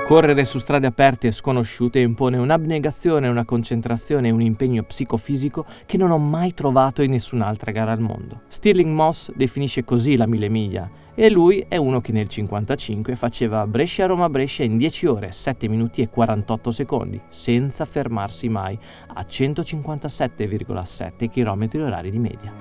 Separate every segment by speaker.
Speaker 1: Correre su strade aperte e sconosciute impone un'abnegazione, una concentrazione e un impegno psicofisico che non ho mai trovato in nessun'altra gara al mondo. Stirling Moss definisce così la 1000 miglia e lui è uno che nel 1955 faceva Brescia-Roma-Brescia in 10 ore, 7 minuti e 48 secondi, senza fermarsi mai, a 157,7 km/h di media.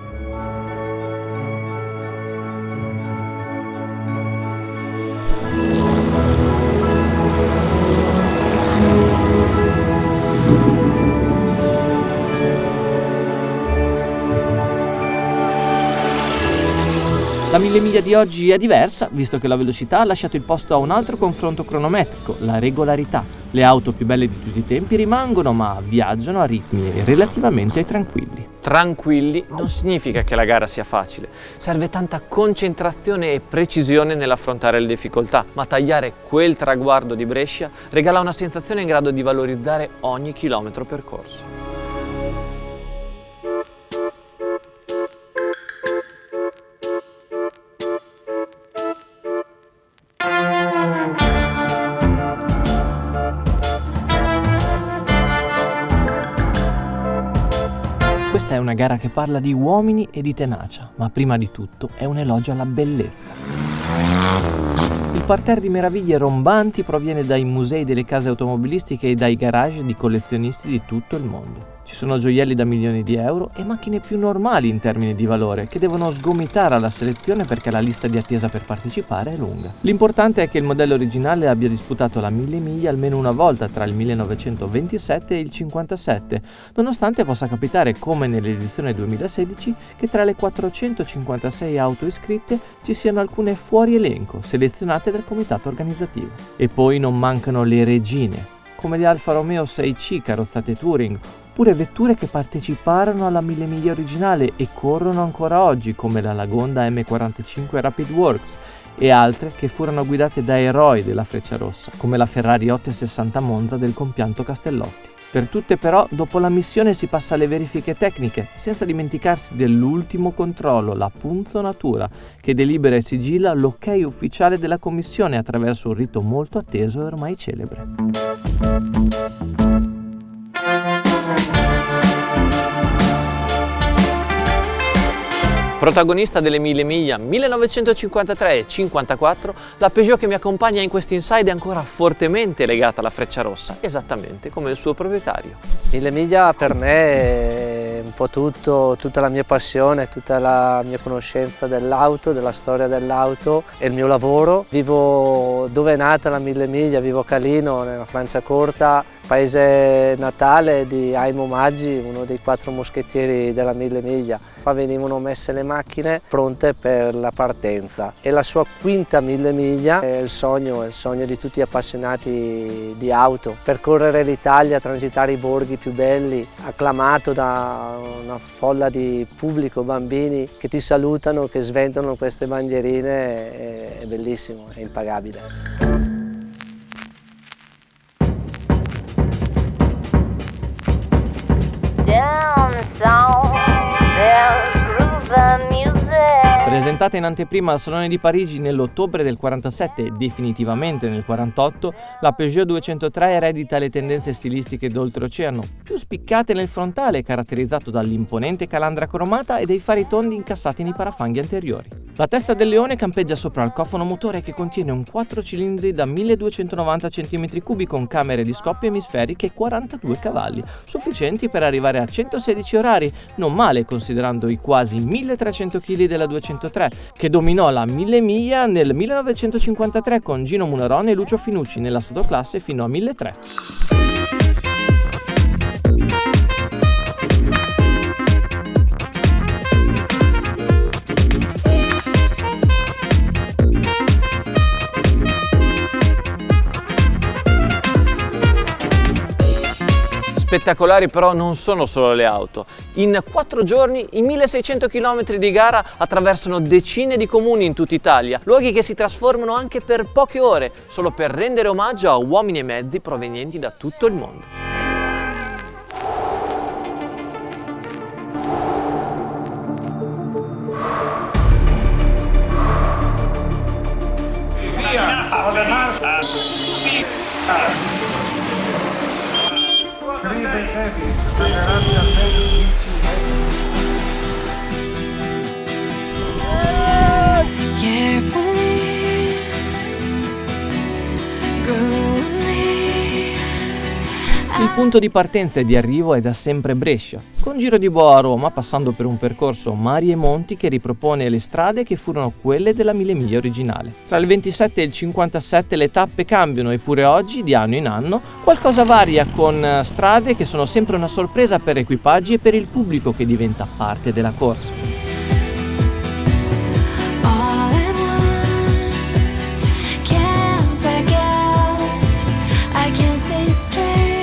Speaker 1: La 1000 miglia di oggi è diversa, visto che la velocità ha lasciato il posto a un altro confronto cronometrico, la regolarità. Le auto più belle di tutti i tempi rimangono, ma viaggiano a ritmi relativamente tranquilli.
Speaker 2: Tranquilli non significa che la gara sia facile. Serve tanta concentrazione e precisione nell'affrontare le difficoltà, ma tagliare quel traguardo di Brescia regala una sensazione in grado di valorizzare ogni chilometro percorso.
Speaker 1: Questa è una gara che parla di uomini e di tenacia, ma prima di tutto è un elogio alla bellezza. Il parterre di meraviglie rombanti proviene dai musei delle case automobilistiche e dai garage di collezionisti di tutto il mondo. Ci sono gioielli da milioni di euro e macchine più normali in termini di valore che devono sgomitare alla selezione perché la lista di attesa per partecipare è lunga. L'importante è che il modello originale abbia disputato la 1000 miglia almeno una volta tra il 1927 e il 57, nonostante possa capitare, come nell'edizione 2016, che tra le 456 auto iscritte ci siano alcune fuori elenco, selezionate dal comitato organizzativo. E poi non mancano le regine, come le Alfa Romeo 6C carrozzate Touring, oppure vetture che parteciparono alla 1000 miglia originale e corrono ancora oggi, come la Lagonda M45 Rapid Works, e altre che furono guidate da eroi della Frecciarossa, come la Ferrari 860 Monza del compianto Castellotti. Per tutte però, dopo la missione si passa alle verifiche tecniche, senza dimenticarsi dell'ultimo controllo, la punzonatura, che delibera e sigilla l'ok ufficiale della commissione attraverso un rito molto atteso e ormai celebre.
Speaker 2: Protagonista delle 1000 miglia 1953 e 54, la Peugeot che mi accompagna in questo inside è ancora fortemente legata alla Frecciarossa, esattamente come il suo proprietario.
Speaker 3: 1000 miglia per me è un po' tutto, tutta la mia passione, tutta la mia conoscenza dell'auto, della storia dell'auto e il mio lavoro. Vivo dove è nata la 1000 miglia, vivo a Calino, nella Franciacorta, paese natale di Aimo Maggi, uno dei 4 moschettieri della 1000 miglia. Qua venivano messe le macchine pronte per la partenza e la sua quinta 1000 miglia è il sogno di tutti gli appassionati di auto. Percorrere l'Italia, transitare i borghi più belli, acclamato da una folla di pubblico, bambini che ti salutano, che sventolano queste bandierine, è bellissimo, è impagabile.
Speaker 1: Presentata in anteprima al Salone di Parigi nell'ottobre del 47 e definitivamente nel 48, la Peugeot 203 eredita le tendenze stilistiche d'oltreoceano, più spiccate nel frontale, caratterizzato dall'imponente calandra cromata e dai fari tondi incassati nei parafanghi anteriori. La testa del leone campeggia sopra il cofano motore che contiene un 4 cilindri da 1290 cm3 con camere di scoppio emisferiche e 42 cavalli, sufficienti per arrivare a 116 orari, non male considerando i quasi 1300 kg della 203, che dominò la 1000 miglia nel 1953 con Gino Munarone e Lucio Finucci nella sottoclasse fino a 1300.
Speaker 2: Spettacolari però non sono solo le auto. In 4 giorni i 1600 km di gara attraversano decine di comuni in tutta Italia, luoghi che si trasformano anche per poche ore, solo per rendere omaggio a uomini e mezzi provenienti da tutto il mondo.
Speaker 4: Via! Crive Davis, Maserati Ascend GTS.
Speaker 5: Carefully growing me.
Speaker 1: Il punto di partenza e di arrivo è da sempre Brescia, con giro di boa a Roma, passando per un percorso mari e monti che ripropone le strade che furono quelle della Mille Miglia originale. Tra il 27 e il 57 le tappe cambiano, eppure oggi, di anno in anno, qualcosa varia, con strade che sono sempre una sorpresa per equipaggi e per il pubblico che diventa parte della corsa.
Speaker 5: All at once, can't back out. I can't see straight.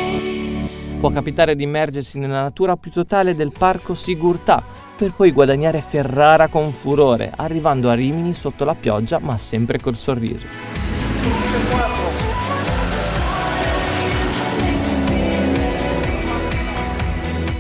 Speaker 1: Può capitare di immergersi nella natura più totale del parco Sigurtà, per poi guadagnare Ferrara con furore, arrivando a Rimini sotto la pioggia ma sempre col sorriso.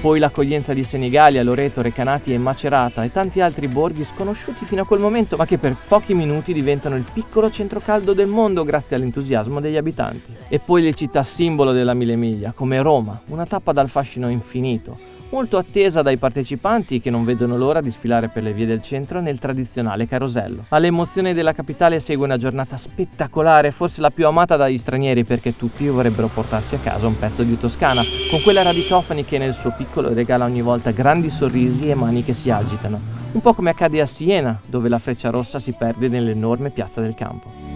Speaker 1: Poi l'accoglienza di Senigallia, Loreto, Recanati e Macerata e tanti altri borghi sconosciuti fino a quel momento, ma che per pochi minuti diventano il piccolo centro caldo del mondo grazie all'entusiasmo degli abitanti. E poi le città simbolo della Mille Miglia, come Roma, una tappa dal fascino infinito, molto attesa dai partecipanti che non vedono l'ora di sfilare per le vie del centro nel tradizionale carosello. Alle emozioni della capitale segue una giornata spettacolare, forse la più amata dagli stranieri, perché tutti vorrebbero portarsi a casa un pezzo di Toscana, con quella Radicofani che nel suo piccolo regala ogni volta grandi sorrisi e mani che si agitano. Un po' come accade a Siena, dove la Freccia Rossa si perde nell'enorme piazza del campo.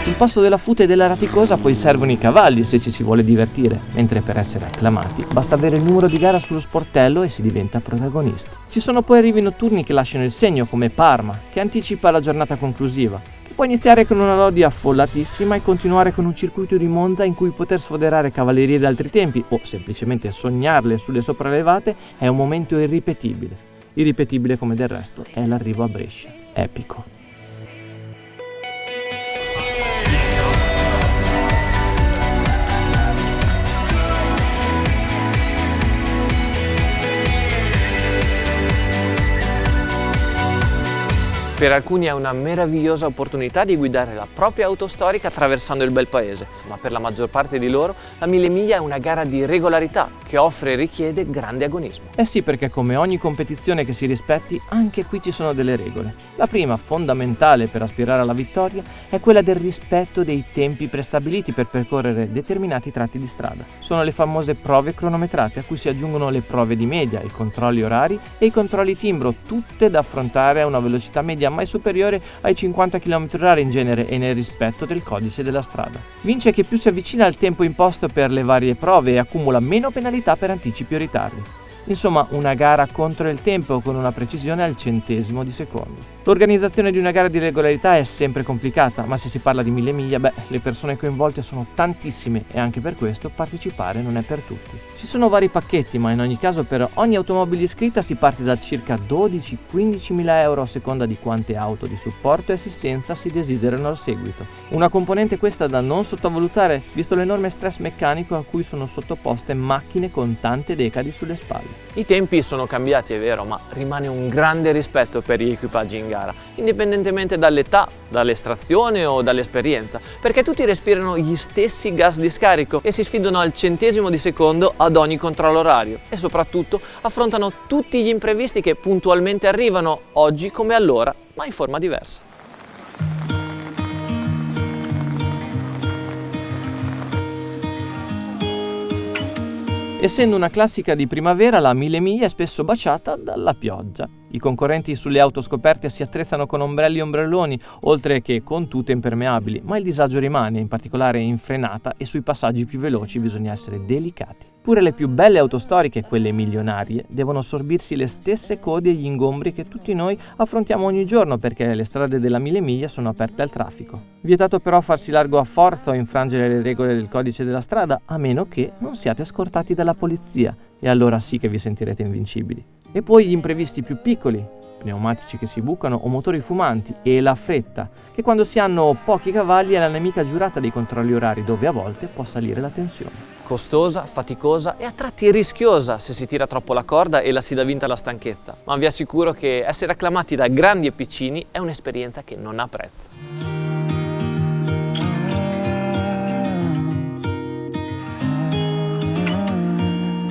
Speaker 1: Sul passo della Futa e della Raticosa poi servono i cavalli se ci si vuole divertire, mentre per essere acclamati basta avere il numero di gara sullo sportello e si diventa protagonisti. Ci sono poi arrivi notturni che lasciano il segno, come Parma, che anticipa la giornata conclusiva, che può iniziare con una lodi affollatissima e continuare con un circuito di Monza in cui poter sfoderare cavallerie d'altri tempi o semplicemente sognarle sulle sopraelevate è un momento irripetibile. Irripetibile come del resto è l'arrivo a Brescia. Epico.
Speaker 2: Per alcuni è una meravigliosa opportunità di guidare la propria auto storica attraversando il bel paese, ma per la maggior parte di loro la Mille Miglia è una gara di regolarità che offre e richiede grande agonismo.
Speaker 1: Eh sì, perché come ogni competizione che si rispetti, anche qui ci sono delle regole. La prima, fondamentale per aspirare alla vittoria, è quella del rispetto dei tempi prestabiliti per percorrere determinati tratti di strada. Sono le famose prove cronometrate, a cui si aggiungono le prove di media, i controlli orari e i controlli timbro, tutte da affrontare a una velocità media mai superiore ai 50 km/h in genere e nel rispetto del codice della strada. Vince chi più si avvicina al tempo imposto per le varie prove e accumula meno penalità per anticipi o ritardi. Insomma, una gara contro il tempo con una precisione al centesimo di secondo. L'organizzazione di una gara di regolarità è sempre complicata, ma se si parla di Mille Miglia, le persone coinvolte sono tantissime e anche per questo partecipare non è per tutti. Ci sono vari pacchetti, ma in ogni caso per ogni automobile iscritta si parte da circa 12-15 mila euro a seconda di quante auto di supporto e assistenza si desiderano al seguito. Una componente questa da non sottovalutare, visto l'enorme stress meccanico a cui sono sottoposte macchine con tante decadi sulle spalle.
Speaker 2: I tempi sono cambiati, è vero, ma rimane un grande rispetto per gli equipaggi in gara, indipendentemente dall'età, dall'estrazione o dall'esperienza, perché tutti respirano gli stessi gas di scarico e si sfidano al centesimo di secondo ad ogni controllo orario e soprattutto affrontano tutti gli imprevisti che puntualmente arrivano, oggi come allora, ma in forma diversa.
Speaker 1: Essendo una classica di primavera, la Mille Miglia è spesso baciata dalla pioggia. I concorrenti sulle auto scoperte si attrezzano con ombrelli e ombrelloni, oltre che con tute impermeabili, ma il disagio rimane, in particolare in frenata e sui passaggi più veloci bisogna essere delicati. Pure le più belle auto storiche, quelle milionarie, devono sorbirsi le stesse code e gli ingombri che tutti noi affrontiamo ogni giorno perché le strade della Mille Miglia sono aperte al traffico. Vietato però farsi largo a forza o infrangere le regole del codice della strada, a meno che non siate scortati dalla polizia, e allora sì che vi sentirete invincibili. E poi gli imprevisti più piccoli, pneumatici che si bucano o motori fumanti, e la fretta, che quando si hanno pochi cavalli è la nemica giurata dei controlli orari, dove a volte può salire la tensione.
Speaker 2: Costosa, faticosa e a tratti rischiosa se si tira troppo la corda e la si dà vinta alla stanchezza, ma vi assicuro che essere acclamati da grandi e piccini è un'esperienza che non ha prezzo.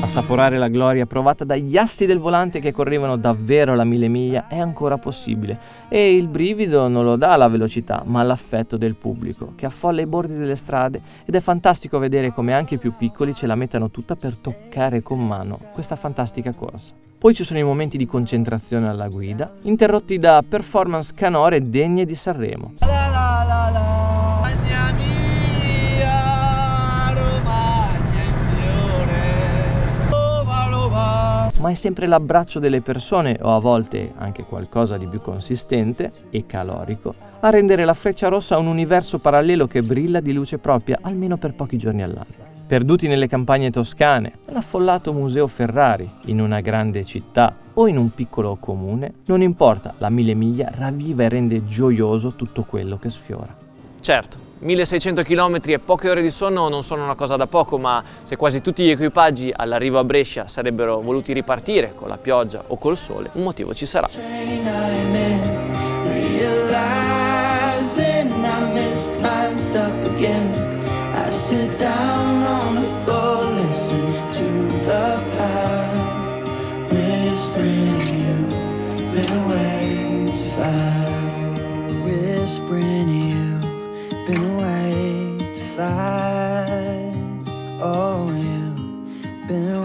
Speaker 1: Assaporare la gloria provata dagli assi del volante che correvano davvero alla 1000 miglia è ancora possibile, e il brivido non lo dà la velocità, ma l'affetto del pubblico che affolla i bordi delle strade, ed è fantastico vedere come anche i più piccoli ce la mettano tutta per toccare con mano questa fantastica corsa. Poi ci sono i momenti di concentrazione alla guida, interrotti da performance canore degne di Sanremo. Ma è sempre l'abbraccio delle persone, o a volte anche qualcosa di più consistente e calorico, a rendere la Frecciarossa un universo parallelo che brilla di luce propria almeno per pochi giorni all'anno. Perduti nelle campagne toscane, l'affollato Museo Ferrari, in una grande città o in un piccolo comune, non importa, la 1000 miglia ravviva e rende gioioso tutto quello che sfiora.
Speaker 2: Certo, 1600 km e poche ore di sonno non sono una cosa da poco, ma se quasi tutti gli equipaggi all'arrivo a Brescia sarebbero voluti ripartire con la pioggia o col sole, un motivo ci sarà.
Speaker 6: Been away to fight. Oh, you've been away.